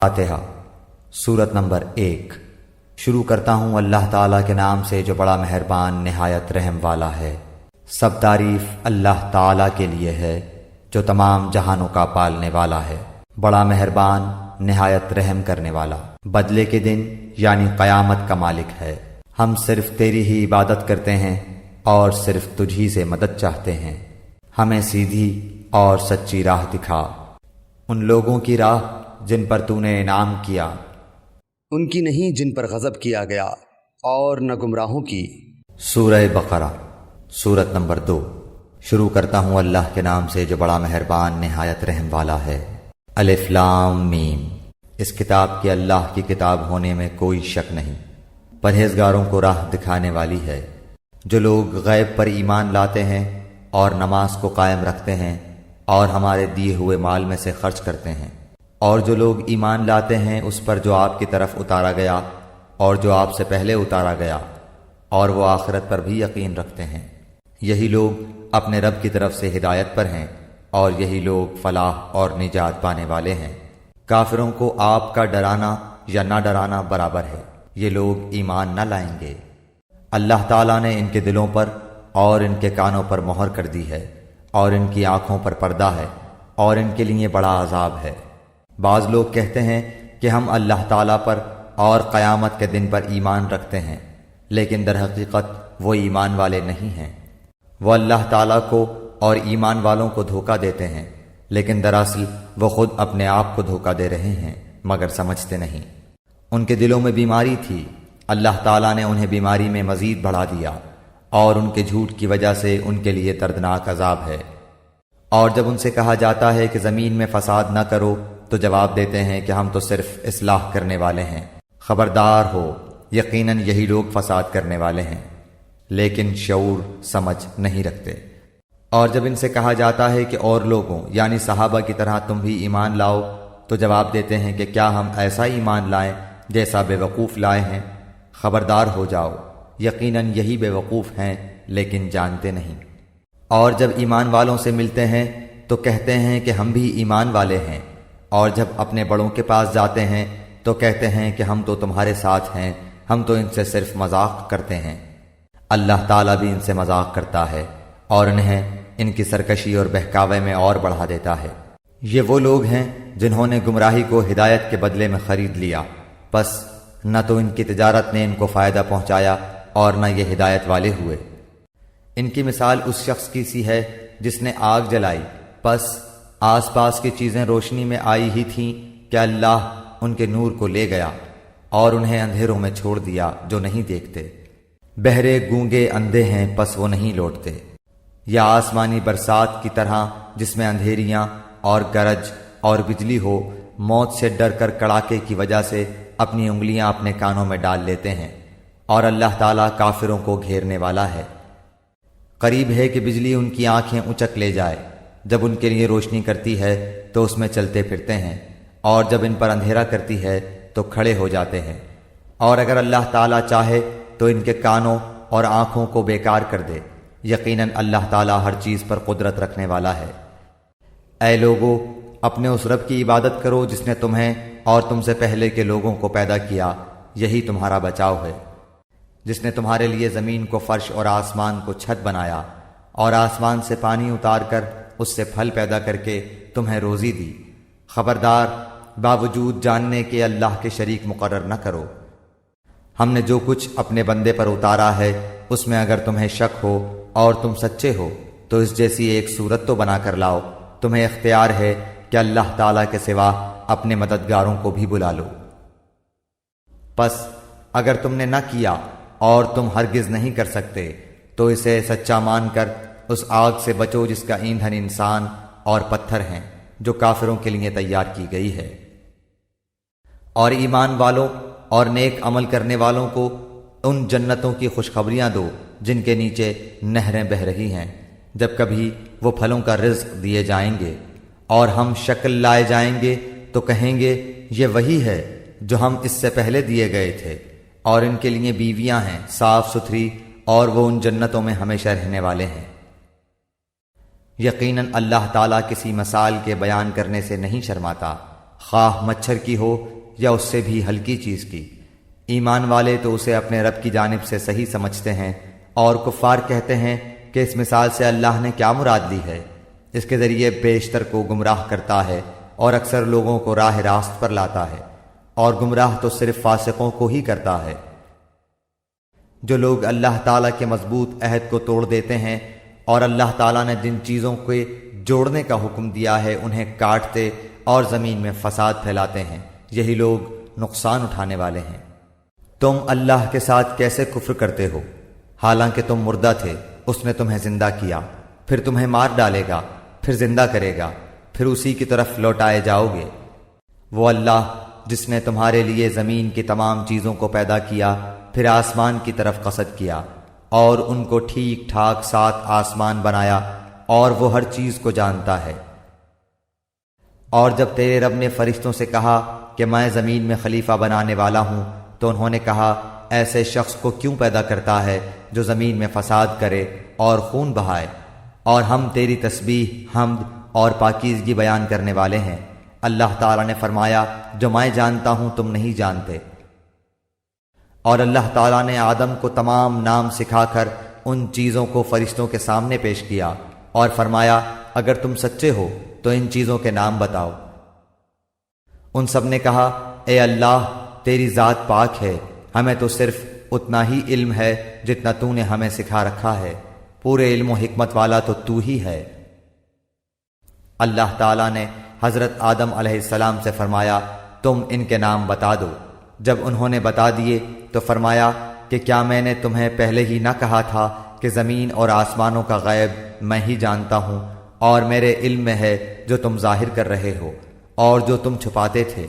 فاتحہ سورت نمبر 1۔ شروع کرتا ہوں اللہ تعالیٰ کے نام سے جو بڑا مہربان نہایت رحم والا ہے۔ سب تعریف اللہ تعالیٰ کے لیے ہے جو تمام جہانوں کا پالنے والا ہے، بڑا مہربان نہایت رحم کرنے والا۔ بدلے کے دن یعنی قیامت کا مالک ہے۔ ہم صرف تیری ہی عبادت کرتے ہیں اور صرف تجھی سے مدد چاہتے ہیں۔ ہمیں سیدھی اور سچی راہ دکھا، ان لوگوں کی راہ جن پر تو نے انعام کیا، ان کی نہیں جن پر غضب کیا گیا، اور نہ گمراہوں کی۔ سورہ بقرہ سورت نمبر 2۔ شروع کرتا ہوں اللہ کے نام سے جو بڑا مہربان نہایت رحم والا ہے۔ الف لام میم۔ اس کتاب کے اللہ کی کتاب ہونے میں کوئی شک نہیں، پرہیزگاروں کو راہ دکھانے والی ہے۔ جو لوگ غیب پر ایمان لاتے ہیں اور نماز کو قائم رکھتے ہیں اور ہمارے دیے ہوئے مال میں سے خرچ کرتے ہیں، اور جو لوگ ایمان لاتے ہیں اس پر جو آپ کی طرف اتارا گیا اور جو آپ سے پہلے اتارا گیا، اور وہ آخرت پر بھی یقین رکھتے ہیں، یہی لوگ اپنے رب کی طرف سے ہدایت پر ہیں اور یہی لوگ فلاح اور نجات پانے والے ہیں۔ کافروں کو آپ کا ڈرانا یا نہ ڈرانا برابر ہے، یہ لوگ ایمان نہ لائیں گے۔ اللہ تعالیٰ نے ان کے دلوں پر اور ان کے کانوں پر مہر کر دی ہے اور ان کی آنکھوں پر پردہ ہے اور ان کے لیے بڑا عذاب ہے۔ بعض لوگ کہتے ہیں کہ ہم اللہ تعالیٰ پر اور قیامت کے دن پر ایمان رکھتے ہیں، لیکن در حقیقت وہ ایمان والے نہیں ہیں۔ وہ اللہ تعالیٰ کو اور ایمان والوں کو دھوکہ دیتے ہیں، لیکن دراصل وہ خود اپنے آپ کو دھوکہ دے رہے ہیں مگر سمجھتے نہیں۔ ان کے دلوں میں بیماری تھی، اللہ تعالیٰ نے انہیں بیماری میں مزید بڑھا دیا، اور ان کے جھوٹ کی وجہ سے ان کے لیے دردناک عذاب ہے۔ اور جب ان سے کہا جاتا ہے کہ زمین میں فساد نہ کرو تو جواب دیتے ہیں کہ ہم تو صرف اصلاح کرنے والے ہیں، خبردار ہو یقیناً یہی لوگ فساد کرنے والے ہیں، لیکن شعور سمجھ نہیں رکھتے۔ اور جب ان سے کہا جاتا ہے کہ اور لوگوں یعنی صحابہ کی طرح تم بھی ایمان لاؤ تو جواب دیتے ہیں کہ کیا ہم ایسا ایمان لائیں جیسا بے وقوف لائے ہیں، خبردار ہو جاؤ یقیناً یہی بے وقوف ہیں لیکن جانتے نہیں۔ اور جب ایمان والوں سے ملتے ہیں تو کہتے ہیں کہ ہم بھی ایمان والے ہیں، اور جب اپنے بڑوں کے پاس جاتے ہیں تو کہتے ہیں کہ ہم تو تمہارے ساتھ ہیں، ہم تو ان سے صرف مذاق کرتے ہیں۔ اللہ تعالیٰ بھی ان سے مذاق کرتا ہے اور انہیں ان کی سرکشی اور بہکاوے میں اور بڑھا دیتا ہے۔ یہ وہ لوگ ہیں جنہوں نے گمراہی کو ہدایت کے بدلے میں خرید لیا، پس نہ تو ان کی تجارت نے ان کو فائدہ پہنچایا اور نہ یہ ہدایت والے ہوئے۔ ان کی مثال اس شخص کی سی ہے جس نے آگ جلائی، پس آس پاس کی چیزیں روشنی میں آئی ہی تھیں کہ اللہ ان کے نور کو لے گیا اور انہیں اندھیروں میں چھوڑ دیا جو نہیں دیکھتے۔ بہرے گونگے اندھے ہیں پس وہ نہیں لوٹتے۔ یا آسمانی برسات کی طرح جس میں اندھیریاں اور گرج اور بجلی ہو، موت سے ڈر کر کڑاکے کی وجہ سے اپنی انگلیاں اپنے کانوں میں ڈال لیتے ہیں، اور اللہ تعالیٰ کافروں کو گھیرنے والا ہے۔ قریب ہے کہ بجلی ان کی آنکھیں اچک لے جائے، جب ان کے لیے روشنی کرتی ہے تو اس میں چلتے پھرتے ہیں، اور جب ان پر اندھیرا کرتی ہے تو کھڑے ہو جاتے ہیں۔ اور اگر اللہ تعالیٰ چاہے تو ان کے کانوں اور آنکھوں کو بیکار کر دے، یقیناً اللہ تعالیٰ ہر چیز پر قدرت رکھنے والا ہے۔ اے لوگو، اپنے اس رب کی عبادت کرو جس نے تمہیں اور تم سے پہلے کے لوگوں کو پیدا کیا، یہی تمہارا بچاؤ ہے۔ جس نے تمہارے لیے زمین کو فرش اور آسمان کو چھت بنایا، اور آسمان سے پانی اتار کر اس سے پھل پیدا کر کے تمہیں روزی دی۔ خبردار، باوجود جاننے کے اللہ کے شریک مقرر نہ کرو۔ ہم نے جو کچھ اپنے بندے پر اتارا ہے اس میں اگر تمہیں شک ہو اور تم سچے ہو تو اس جیسی ایک صورت تو بنا کر لاؤ۔ تمہیں اختیار ہے کہ اللہ تعالیٰ کے سوا اپنے مددگاروں کو بھی بلا لو۔ پس اگر تم نے نہ کیا اور تم ہرگز نہیں کر سکتے تو اسے سچا مان کر اس آگ سے بچو جس کا ایندھن انسان اور پتھر ہیں، جو کافروں کے لیے تیار کی گئی ہے۔ اور ایمان والوں اور نیک عمل کرنے والوں کو ان جنتوں کی خوشخبریاں دو جن کے نیچے نہریں بہہ رہی ہیں، جب کبھی وہ پھلوں کا رزق دیے جائیں گے، اور ہم شکل لائے جائیں گے تو کہیں گے یہ وہی ہے جو ہم اس سے پہلے دیے گئے تھے۔ اور ان کے لیے بیویاں ہیں صاف ستھری، اور وہ ان جنتوں میں ہمیشہ رہنے والے ہیں۔ یقیناً اللہ تعالیٰ کسی مثال کے بیان کرنے سے نہیں شرماتا، خواہ مچھر کی ہو یا اس سے بھی ہلکی چیز کی۔ ایمان والے تو اسے اپنے رب کی جانب سے صحیح سمجھتے ہیں، اور کفار کہتے ہیں کہ اس مثال سے اللہ نے کیا مراد لی ہے؟ اس کے ذریعے بیشتر کو گمراہ کرتا ہے اور اکثر لوگوں کو راہ راست پر لاتا ہے، اور گمراہ تو صرف فاسقوں کو ہی کرتا ہے۔ جو لوگ اللہ تعالیٰ کے مضبوط عہد کو توڑ دیتے ہیں اور اللہ تعالیٰ نے جن چیزوں کے جوڑنے کا حکم دیا ہے انہیں کاٹتے اور زمین میں فساد پھیلاتے ہیں، یہی لوگ نقصان اٹھانے والے ہیں۔ تم اللہ کے ساتھ کیسے کفر کرتے ہو حالانکہ تم مردہ تھے، اس نے تمہیں زندہ کیا، پھر تمہیں مار ڈالے گا، پھر زندہ کرے گا، پھر اسی کی طرف لوٹائے جاؤ گے۔ وہ اللہ جس نے تمہارے لیے زمین کی تمام چیزوں کو پیدا کیا، پھر آسمان کی طرف قصد کیا اور ان کو ٹھیک ٹھاک 7 آسمان بنایا، اور وہ ہر چیز کو جانتا ہے۔ اور جب تیرے رب نے فرشتوں سے کہا کہ میں زمین میں خلیفہ بنانے والا ہوں، تو انہوں نے کہا ایسے شخص کو کیوں پیدا کرتا ہے جو زمین میں فساد کرے اور خون بہائے؟ اور ہم تیری تسبیح، حمد اور پاکیزگی بیان کرنے والے ہیں۔ اللہ تعالیٰ نے فرمایا جو میں جانتا ہوں تم نہیں جانتے۔ اور اللہ تعالیٰ نے آدم کو تمام نام سکھا کر ان چیزوں کو فرشتوں کے سامنے پیش کیا اور فرمایا اگر تم سچے ہو تو ان چیزوں کے نام بتاؤ۔ ان سب نے کہا اے اللہ تیری ذات پاک ہے، ہمیں تو صرف اتنا ہی علم ہے جتنا تو نے ہمیں سکھا رکھا ہے، پورے علم و حکمت والا تو ہی ہے۔ اللہ تعالیٰ نے حضرت آدم علیہ السلام سے فرمایا تم ان کے نام بتا دو۔ جب انہوں نے بتا دیے تو فرمایا کہ کیا میں نے تمہیں پہلے ہی نہ کہا تھا کہ زمین اور آسمانوں کا غیب میں ہی جانتا ہوں، اور میرے علم میں ہے جو تم ظاہر کر رہے ہو اور جو تم چھپاتے تھے۔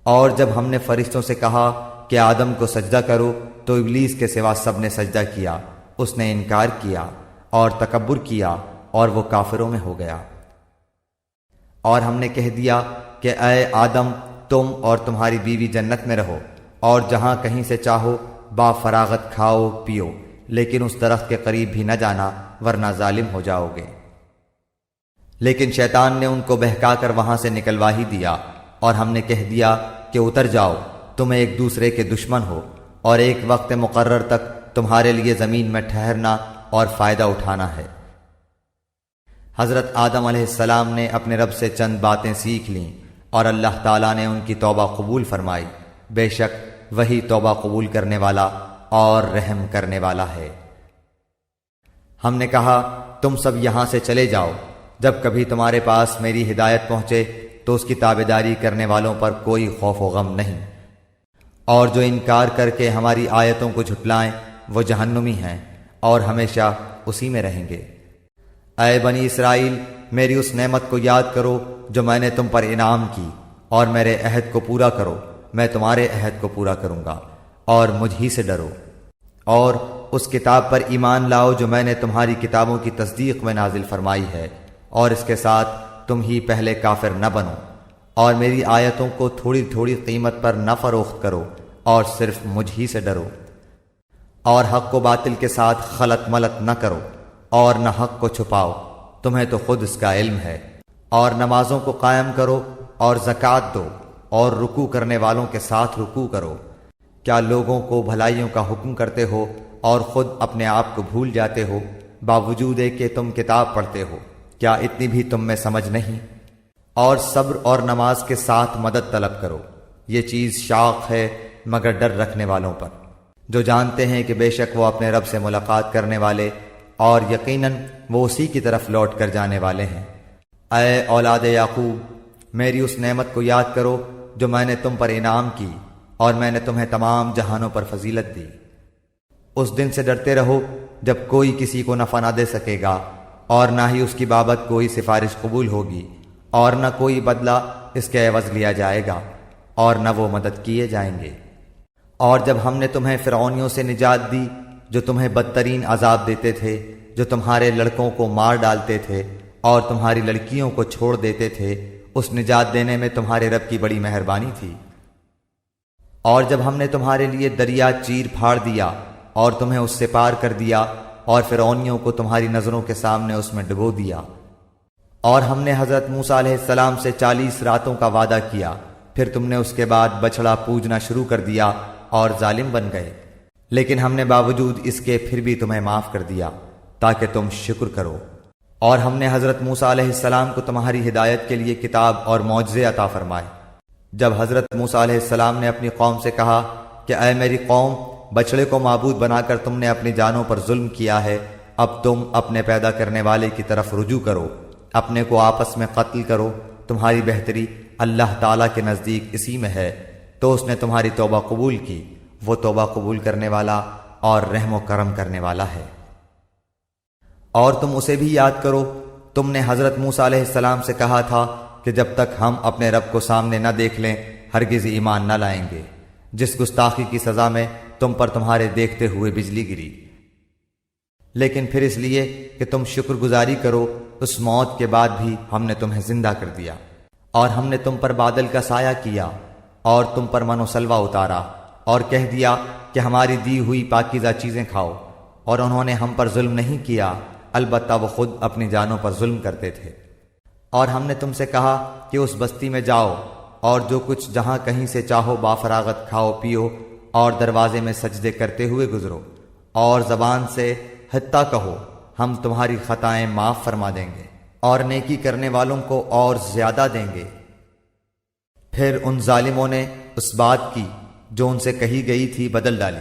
اور جب ہم نے فرشتوں سے کہا کہ آدم کو سجدہ کرو تو ابلیس کے سوا سب نے سجدہ کیا، اس نے انکار کیا اور تکبر کیا اور وہ کافروں میں ہو گیا۔ اور ہم نے کہہ دیا کہ اے آدم تم اور تمہاری بیوی جنت میں رہو اور جہاں کہیں سے چاہو با فراغت کھاؤ پیو، لیکن اس درخت کے قریب بھی نہ جانا ورنہ ظالم ہو جاؤ گے۔ لیکن شیطان نے ان کو بہکا کر وہاں سے نکلوا ہی دیا، اور ہم نے کہہ دیا کہ اتر جاؤ، تم ایک دوسرے کے دشمن ہو، اور ایک وقت مقرر تک تمہارے لیے زمین میں ٹھہرنا اور فائدہ اٹھانا ہے۔ حضرت آدم علیہ السلام نے اپنے رب سے چند باتیں سیکھ لیں اور اللہ تعالیٰ نے ان کی توبہ قبول فرمائی، بے شک وہی توبہ قبول کرنے والا اور رحم کرنے والا ہے۔ ہم نے کہا تم سب یہاں سے چلے جاؤ، جب کبھی تمہارے پاس میری ہدایت پہنچے تو اس کی تابعداری کرنے والوں پر کوئی خوف و غم نہیں، اور جو انکار کر کے ہماری آیتوں کو جھٹلائیں وہ جہنمی ہیں اور ہمیشہ اسی میں رہیں گے۔ اے بنی اسرائیل میری اس نعمت کو یاد کرو جو میں نے تم پر انعام کی، اور میرے عہد کو پورا کرو، میں تمہارے عہد کو پورا کروں گا، اور مجھ ہی سے ڈرو۔ اور اس کتاب پر ایمان لاؤ جو میں نے تمہاری کتابوں کی تصدیق میں نازل فرمائی ہے، اور اس کے ساتھ تم ہی پہلے کافر نہ بنو، اور میری آیتوں کو تھوڑی تھوڑی قیمت پر نہ فروخت کرو، اور صرف مجھ ہی سے ڈرو۔ اور حق و باطل کے ساتھ خلط ملط نہ کرو، اور نہ حق کو چھپاؤ، تمہیں تو خود اس کا علم ہے۔ اور نمازوں کو قائم کرو اور زکوٰۃ دو، اور رکوع کرنے والوں کے ساتھ رکوع کرو۔ کیا لوگوں کو بھلائیوں کا حکم کرتے ہو اور خود اپنے آپ کو بھول جاتے ہو، باوجود کہ تم کتاب پڑھتے ہو؟ کیا اتنی بھی تم میں سمجھ نہیں؟ اور صبر اور نماز کے ساتھ مدد طلب کرو، یہ چیز شاق ہے مگر ڈر رکھنے والوں پر، جو جانتے ہیں کہ بے شک وہ اپنے رب سے ملاقات کرنے والے اور یقیناً وہ اسی کی طرف لوٹ کر جانے والے ہیں۔ اے اولاد یعقوب میری اس نعمت کو یاد کرو جو میں نے تم پر انعام کی، اور میں نے تمہیں تمام جہانوں پر فضیلت دی۔ اس دن سے ڈرتے رہو جب کوئی کسی کو نفع نہ دے سکے گا، اور نہ ہی اس کی بابت کوئی سفارش قبول ہوگی، اور نہ کوئی بدلہ اس کے عوض لیا جائے گا، اور نہ وہ مدد کیے جائیں گے۔ اور جب ہم نے تمہیں فرعونیوں سے نجات دی جو تمہیں بدترین عذاب دیتے تھے، جو تمہارے لڑکوں کو مار ڈالتے تھے اور تمہاری لڑکیوں کو چھوڑ دیتے تھے، اس نجات دینے میں تمہارے رب کی بڑی مہربانی تھی۔ اور جب ہم نے تمہارے لیے دریا چیر پھاڑ دیا اور تمہیں اس سے پار کر دیا، اور فرعونیوں کو تمہاری نظروں کے سامنے اس میں ڈبو دیا، اور ہم نے حضرت موسیٰ علیہ السلام سے 40 راتوں کا وعدہ کیا، پھر تم نے اس کے بعد بچڑا پوجنا شروع کر دیا اور ظالم بن گئے، لیکن ہم نے باوجود اس کے پھر بھی تمہیں معاف کر دیا تاکہ تم شکر کرو۔ اور ہم نے حضرت موسیٰ علیہ السلام کو تمہاری ہدایت کے لیے کتاب اور معجزے عطا فرمائے۔ جب حضرت موسیٰ علیہ السلام نے اپنی قوم سے کہا کہ اے میری قوم، بچڑے کو معبود بنا کر تم نے اپنی جانوں پر ظلم کیا ہے، اب تم اپنے پیدا کرنے والے کی طرف رجوع کرو، اپنے کو آپس میں قتل کرو، تمہاری بہتری اللہ تعالیٰ کے نزدیک اسی میں ہے، تو اس نے تمہاری توبہ قبول کی، وہ توبہ قبول کرنے والا اور رحم و کرم کرنے والا ہے۔ اور تم اسے بھی یاد کرو، تم نے حضرت موسیٰ علیہ السلام سے کہا تھا کہ جب تک ہم اپنے رب کو سامنے نہ دیکھ لیں ہرگز ایمان نہ لائیں گے، جس گستاخی کی سزا میں تم پر تمہارے دیکھتے ہوئے بجلی گری، لیکن پھر اس لیے کہ تم شکر گزاری کرو اس موت کے بعد بھی ہم نے تمہیں زندہ کر دیا، اور ہم نے تم پر بادل کا سایہ کیا اور تم پر من و سلوہ اتارا اور کہہ دیا کہ ہماری دی ہوئی پاکیزہ چیزیں کھاؤ، اور انہوں نے ہم پر ظلم نہیں کیا، البتہ وہ خود اپنی جانوں پر ظلم کرتے تھے۔ اور ہم نے تم سے کہا کہ اس بستی میں جاؤ اور جو کچھ جہاں کہیں سے چاہو بافراغت کھاؤ پیو، اور دروازے میں سجدے کرتے ہوئے گزرو، اور زبان سے حتیٰ کہو ہم تمہاری خطائیں معاف فرما دیں گے اور نیکی کرنے والوں کو اور زیادہ دیں گے۔ پھر ان ظالموں نے اس بات کی جو ان سے کہی گئی تھی بدل ڈالی،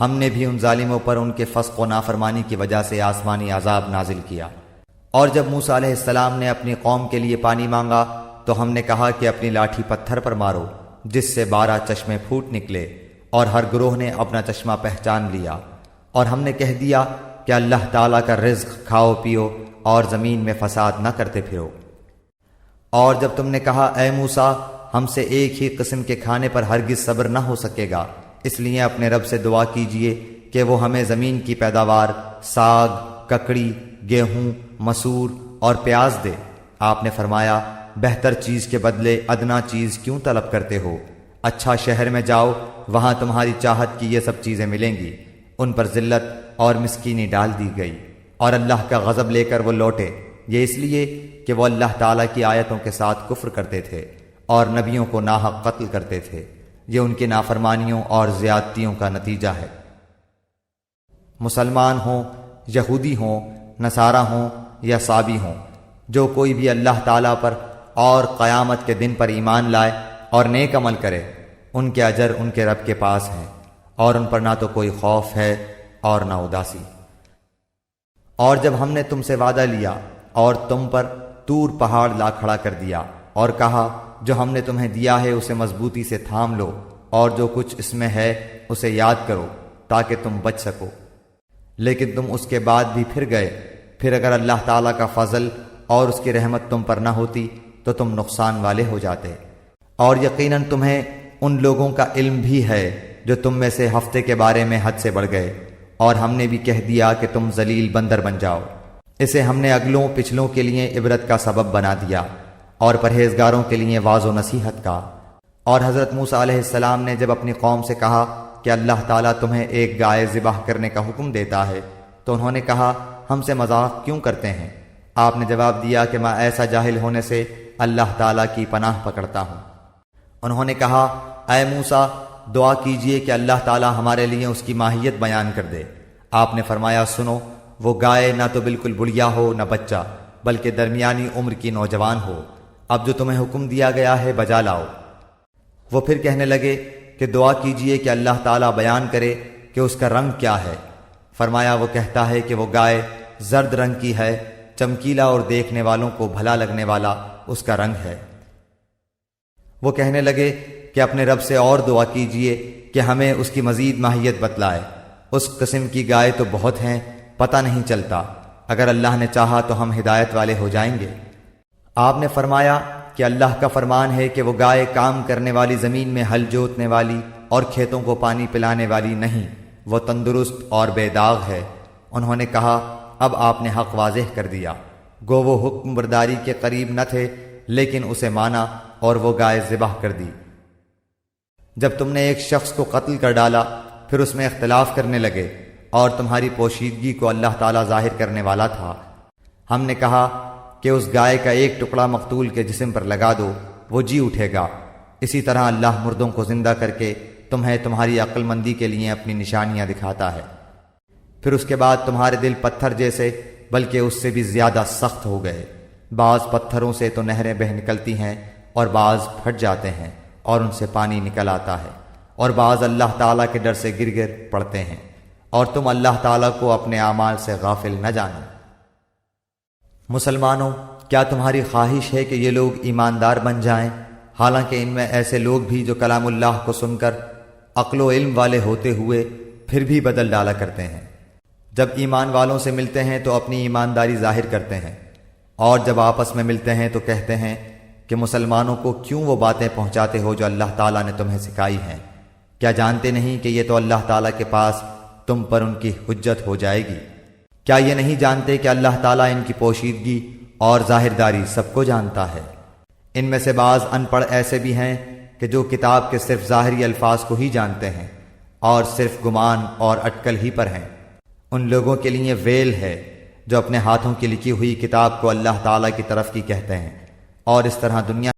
ہم نے بھی ان ظالموں پر ان کے فسق و نافرمانی کی وجہ سے آسمانی عذاب نازل کیا۔ اور جب موسیٰ علیہ السلام نے اپنی قوم کے لیے پانی مانگا تو ہم نے کہا کہ اپنی لاٹھی پتھر پر مارو، جس سے 12 چشمے پھوٹ نکلے، اور ہر گروہ نے اپنا چشمہ پہچان لیا، اور ہم نے کہہ دیا کہ اللہ تعالیٰ کا رزق کھاؤ پیو اور زمین میں فساد نہ کرتے پھرو۔ اور جب تم نے کہا اے موسیٰ، ہم سے ایک ہی قسم کے کھانے پر ہرگز صبر نہ ہو سکے گا، اس لیے اپنے رب سے دعا کیجئے کہ وہ ہمیں زمین کی پیداوار، ساگ، ککڑی، گیہوں، مسور اور پیاز دے۔ آپ نے فرمایا بہتر چیز کے بدلے ادنا چیز کیوں طلب کرتے ہو؟ اچھا شہر میں جاؤ، وہاں تمہاری چاہت کی یہ سب چیزیں ملیں گی۔ ان پر ذلت اور مسکینی ڈال دی گئی، اور اللہ کا غضب لے کر وہ لوٹے، یہ اس لیے کہ وہ اللہ تعالیٰ کی آیتوں کے ساتھ کفر کرتے تھے اور نبیوں کو ناحق قتل کرتے تھے۔ یہ ان کی نافرمانیوں اور زیادتیوں کا نتیجہ ہے۔ مسلمان ہوں، یہودی ہوں، نصارہ ہوں یا صابی ہوں، جو کوئی بھی اللہ تعالیٰ پر اور قیامت کے دن پر ایمان لائے اور نیک عمل کرے، ان کے اجر ان کے رب کے پاس ہیں، اور ان پر نہ تو کوئی خوف ہے اور نہ اداسی۔ اور جب ہم نے تم سے وعدہ لیا اور تم پر طور پہاڑ لا کھڑا کر دیا اور کہا جو ہم نے تمہیں دیا ہے اسے مضبوطی سے تھام لو، اور جو کچھ اس میں ہے اسے یاد کرو تاکہ تم بچ سکو، لیکن تم اس کے بعد بھی پھر گئے، پھر اگر اللہ تعالیٰ کا فضل اور اس کی رحمت تم پر نہ ہوتی تو تم نقصان والے ہو جاتے۔ اور یقیناً تمہیں ان لوگوں کا علم بھی ہے جو تم میں سے ہفتے کے بارے میں حد سے بڑھ گئے، اور ہم نے بھی کہہ دیا کہ تم ذلیل بندر بن جاؤ۔ اسے ہم نے اگلوں پچھلوں کے لیے عبرت کا سبب بنا دیا اور پرہیزگاروں کے لیے واعظ و نصیحت کا۔ اور حضرت موسیٰ علیہ السلام نے جب اپنی قوم سے کہا کہ اللہ تعالیٰ تمہیں ایک گائے ذبح کرنے کا حکم دیتا ہے، تو انہوں نے کہا ہم سے مذاق کیوں کرتے ہیں؟ آپ نے جواب دیا کہ میں ایسا جاہل ہونے سے اللہ تعالیٰ کی پناہ پکڑتا ہوں۔ انہوں نے کہا اے موسیٰ، دعا کیجئے کہ اللہ تعالیٰ ہمارے لیے اس کی ماہیت بیان کر دے۔ آپ نے فرمایا سنو، وہ گائے نہ تو بالکل بڑھیا ہو نہ بچہ، بلکہ درمیانی عمر کی نوجوان ہو۔ اب جو تمہیں حکم دیا گیا ہے بجا لاؤ۔ وہ پھر کہنے لگے کہ دعا کیجئے کہ اللہ تعالیٰ بیان کرے کہ اس کا رنگ کیا ہے۔ فرمایا وہ کہتا ہے کہ وہ گائے زرد رنگ کی ہے، چمکیلا اور دیکھنے والوں کو بھلا لگنے والا اس کا رنگ ہے۔ وہ کہنے لگے کہ اپنے رب سے اور دعا کیجئے کہ ہمیں اس کی مزید ماہیت بتلائے۔ اس قسم کی گائے تو بہت ہیں، پتہ نہیں چلتا، اگر اللہ نے چاہا تو ہم ہدایت والے ہو جائیں گے۔ آپ نے فرمایا کہ اللہ کا فرمان ہے کہ وہ گائے کام کرنے والی زمین میں ہل جوتنے والی اور کھیتوں کو پانی پلانے والی نہیں، وہ تندرست اور بے داغ ہے۔ انہوں نے کہا اب آپ نے حق واضح کر دیا، گو وہ حکم برداری کے قریب نہ تھے لیکن اسے مانا اور وہ گائے ذبح کر دی۔ جب تم نے ایک شخص کو قتل کر ڈالا پھر اس میں اختلاف کرنے لگے اور تمہاری پوشیدگی کو اللہ تعالیٰ ظاہر کرنے والا تھا، ہم نے کہا کہ اس گائے کا ایک ٹکڑا مقتول کے جسم پر لگا دو، وہ جی اٹھے گا۔ اسی طرح اللہ مردوں کو زندہ کر کے تمہیں تمہاری عقل مندی کے لیے اپنی نشانیاں دکھاتا ہے۔ پھر اس کے بعد تمہارے دل پتھر جیسے بلکہ اس سے بھی زیادہ سخت ہو گئے۔ بعض پتھروں سے تو نہریں بہہ نکلتی ہیں اور بعض پھٹ جاتے ہیں اور ان سے پانی نکل آتا ہے، اور بعض اللہ تعالیٰ کے ڈر سے گر گر پڑتے ہیں، اور تم اللہ تعالیٰ کو اپنے اعمال سے غافل نہ جانو۔ مسلمانوں، کیا تمہاری خواہش ہے کہ یہ لوگ ایماندار بن جائیں، حالانکہ ان میں ایسے لوگ بھی جو کلام اللہ کو سن کر عقل و علم والے ہوتے ہوئے پھر بھی بدل ڈالا کرتے ہیں؟ جب ایمان والوں سے ملتے ہیں تو اپنی ایمانداری ظاہر کرتے ہیں، اور جب آپس میں ملتے ہیں تو کہتے ہیں کہ مسلمانوں کو کیوں وہ باتیں پہنچاتے ہو جو اللہ تعالیٰ نے تمہیں سکھائی ہیں؟ کیا جانتے نہیں کہ یہ تو اللہ تعالیٰ کے پاس تم پر ان کی حجت ہو جائے گی؟ کیا یہ نہیں جانتے کہ اللہ تعالیٰ ان کی پوشیدگی اور ظاہرداری سب کو جانتا ہے؟ ان میں سے بعض ان پڑھ ایسے بھی ہیں کہ جو کتاب کے صرف ظاہری الفاظ کو ہی جانتے ہیں اور صرف گمان اور اٹکل ہی پر ہیں۔ ان لوگوں کے لیے ویل ہے جو اپنے ہاتھوں کی لکھی ہوئی کتاب کو اللہ تعالیٰ کی طرف کی کہتے ہیں اور اس طرح دنیا